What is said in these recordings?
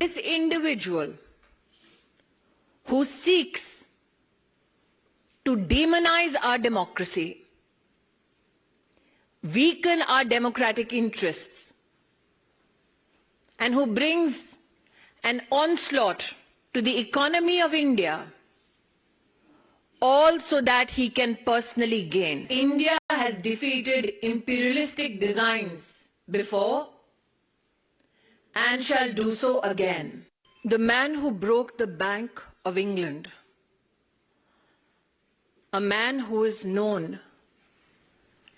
This individual who seeks to demonize our democracy, weaken our democratic interests, and who brings an onslaught to the economy of India, all so that he can personally gain. India has defeated imperialistic designs before and shall do so again. The man who broke the Bank of England, a man who is known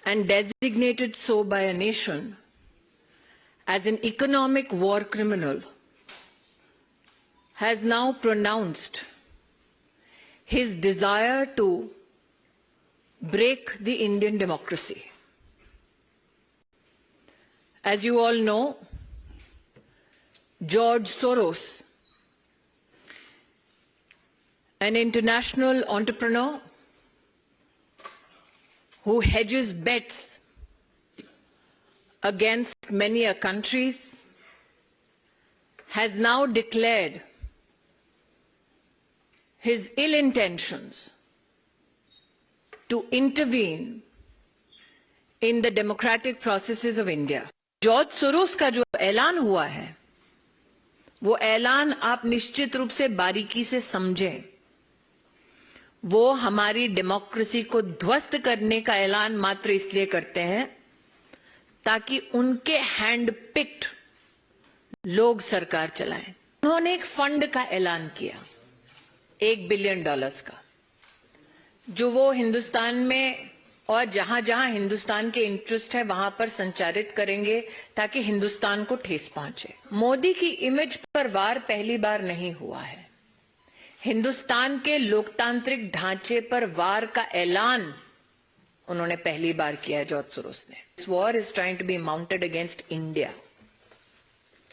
and designated so by a nation as an economic war criminal, has now pronounced his desire to break the Indian democracy. As you all know, George Soros, an international entrepreneur who hedges bets against many countries, has now declared his ill intentions to intervene in the democratic processes of India. George Soros का जो ऐलान हुआ है, वो ऐलान आप निश्चित रूप से बारीकी से समझें। वो हमारी डेमोक्रेसी को ध्वस्त करने का ऐलान मात्र इसलिए करते हैं ताकि उनके हैंड पिक्ड लोग सरकार चलाएं। उन्होंने एक फंड का ऐलान किया, $1 बिलियन का, जो वो हिंदुस्तान में और जहां जहां हिंदुस्तान के इंटरेस्ट है वहां पर संचारित करेंगे ताकि हिंदुस्तान को ठेस पहुंचे। मोदी की इमेज पर वार पहली बार नहीं हुआ है। हिंदुस्तान के लोकतांत्रिक ढांचे पर वार का ऐलान उन्होंने पहली बार किया है जॉर्ज सोरोस ने। This war is trying to be mounted against India,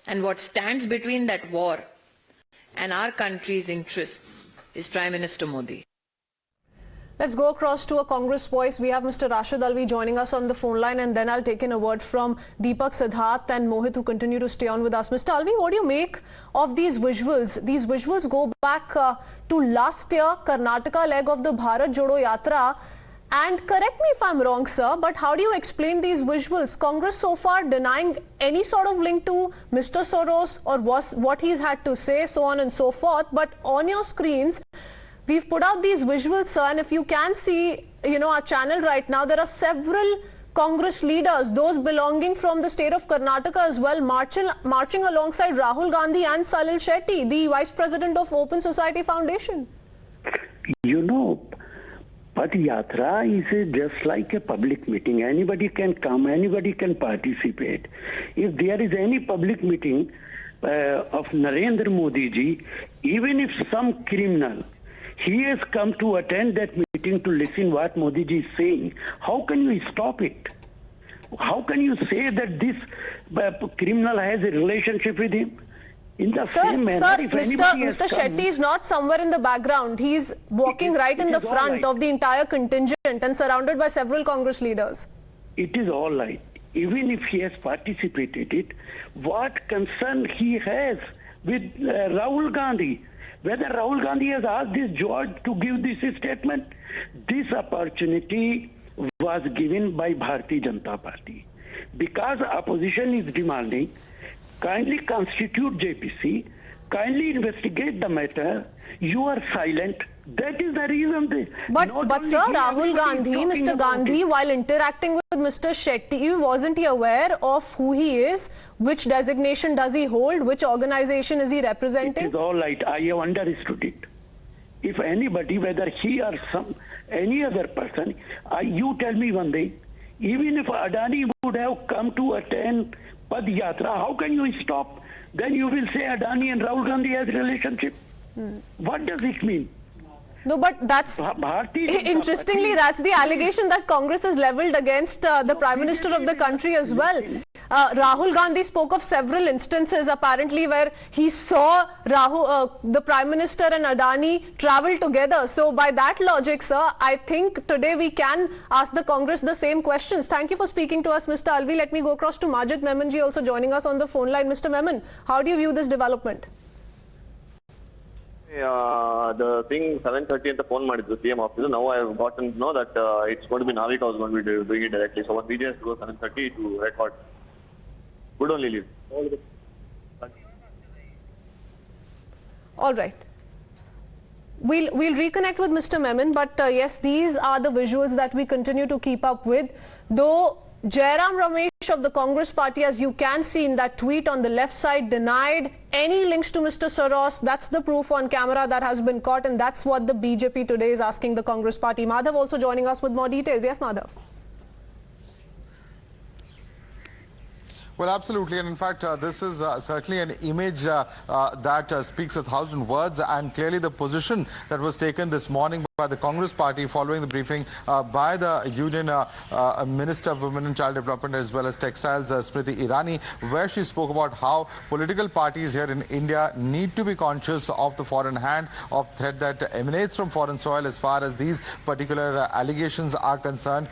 and what stands between that war and our country's interests is Prime Minister Modi. Let's go across to a Congress voice. We have Mr. Rashid Alvi joining us on the phone line, and then I'll take in a word from Deepak, Siddharth and Mohit, who continue to stay on with us. Mr. Alvi, what do you make of these visuals? These visuals go back to last year, Karnataka leg of the Bharat Jodo Yatra. And correct me if I'm wrong, sir, but how do you explain these visuals? Congress so far denying any sort of link to Mr. Soros or what he's had to say, so on and so forth. But on your screens, we've put out these visuals, sir, and if you can see, our channel right now, there are several Congress leaders, those belonging from the state of Karnataka as well, marching alongside Rahul Gandhi and Salil Shetty, the Vice President of Open Society Foundation. Path Yatra is just like a public meeting. Anybody can come, anybody can participate. If there is any public meeting of Narendra Modi ji, even if some criminal, he has come to attend that meeting to listen what Modi ji is saying, how can you stop it? How can you say that this criminal has a relationship with him? In the same manner, if Mr. Shetty is not somewhere in the background. He's walking right in the front of the entire contingent and surrounded by several Congress leaders. It is all right. Even if he has participated in it, what concern he has with Rahul Gandhi? Whether Rahul Gandhi has asked this George to give this statement, this opportunity was given by Bharatiya Janata Party. Because opposition is demanding, kindly constitute JPC, kindly investigate the matter, you are silent. That is the reason. But sir, Rahul Gandhi, Mr. Gandhi, while interacting with Mr. Shetty, wasn't he aware of who he is? Which designation does he hold? Which organization is he representing? It is all right. I have understood it. If anybody, whether he or any other person, you tell me one thing. Even if Adani would have come to attend Path Yatra, how can you stop? Then you will say Adani and Rahul Gandhi has a relationship. What does it mean? No, but that's interestingly, that's the allegation that Congress has leveled against the Prime Minister of the country as well. Rahul Gandhi spoke of several instances apparently where he saw the Prime Minister and Adani travel together. So by that logic, sir, I think today we can ask the Congress the same questions. Thank you for speaking to us, Mr. Alvi. Let me go across to Majid Memon also joining us on the phone line. Mr. Memon, how do you view this development? The thing 7:30 at the phone ಮಾಡಿದ್ರು CM office. Now I have gotten to know that it's going to be Navid was going to be doing it directly. So what BJ has to go 7:30 to record. Good only leave. All right. We'll reconnect with Mr. Memon, but yes, these are the visuals that we continue to keep up with. Though Jairam Ramesh of the Congress party, as you can see in that tweet on the left side, denied any links to Mr. Soros. That's the proof on camera that has been caught, and that's what the BJP today is asking the Congress party. Madhav also joining us with more details. Yes, Madhav. Well, absolutely. And in fact, this is certainly an image that speaks 1,000 words. And clearly the position that was taken this morning by the Congress party following the briefing by the Union Minister of Women and Child Development as well as Textiles, Smriti Irani, where she spoke about how political parties here in India need to be conscious of the foreign hand, of threat that emanates from foreign soil as far as these particular allegations are concerned,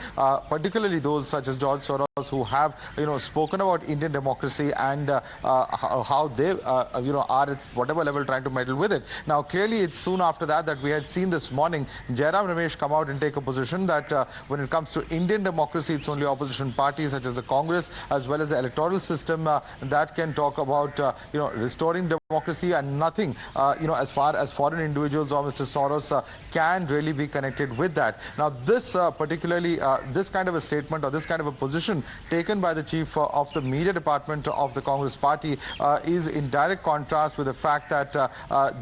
particularly those such as George Soros, who have spoken about Indian democracy and how they are at whatever level trying to meddle with it. Now clearly it's soon after that we had seen this morning Jairam Ramesh come out and take a position that when it comes to Indian democracy, it's only opposition parties such as the Congress as well as the electoral system that can talk about restoring democracy, and nothing as far as foreign individuals or Mr. Soros can really be connected with that. Now this particularly this kind of a statement or this kind of a position taken by the chief of the media department of the Congress party is in direct contrast with the fact that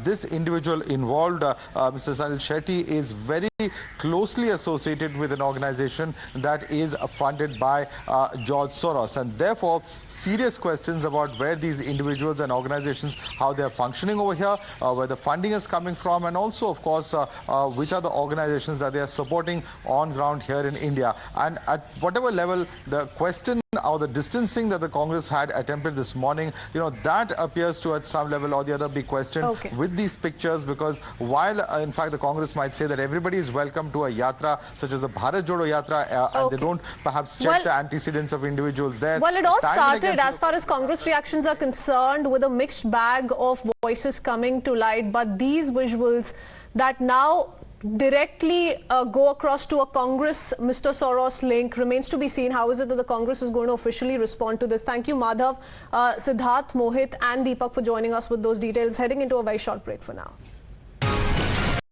this individual involved, Mr. Salil Shetty, is very closely associated with an organization that is funded by George Soros, and therefore serious questions about where these individuals and organizations, how they are functioning over here, where the funding is coming from, and also of course which are the organizations that they are supporting on ground here in India. And at whatever level the question or the distancing that the Congress had attempted this morning, that appears to at some level or the other be questioned with these pictures, because while in fact the Congress might say that everybody is welcome to a yatra such as the Bharat Jodo Yatra and they don't perhaps check the antecedents of individuals there. Well, it all started, as far as Congress reactions are concerned, with a mixed bag of voices coming to light, but these visuals that now directly go across to a Congress Mr. Soros link remains to be seen. How is it that the Congress is going to officially respond to this? Thank you, Madhav, Siddharth, Mohit and Deepak for joining us with those details. Heading into a very short break for now.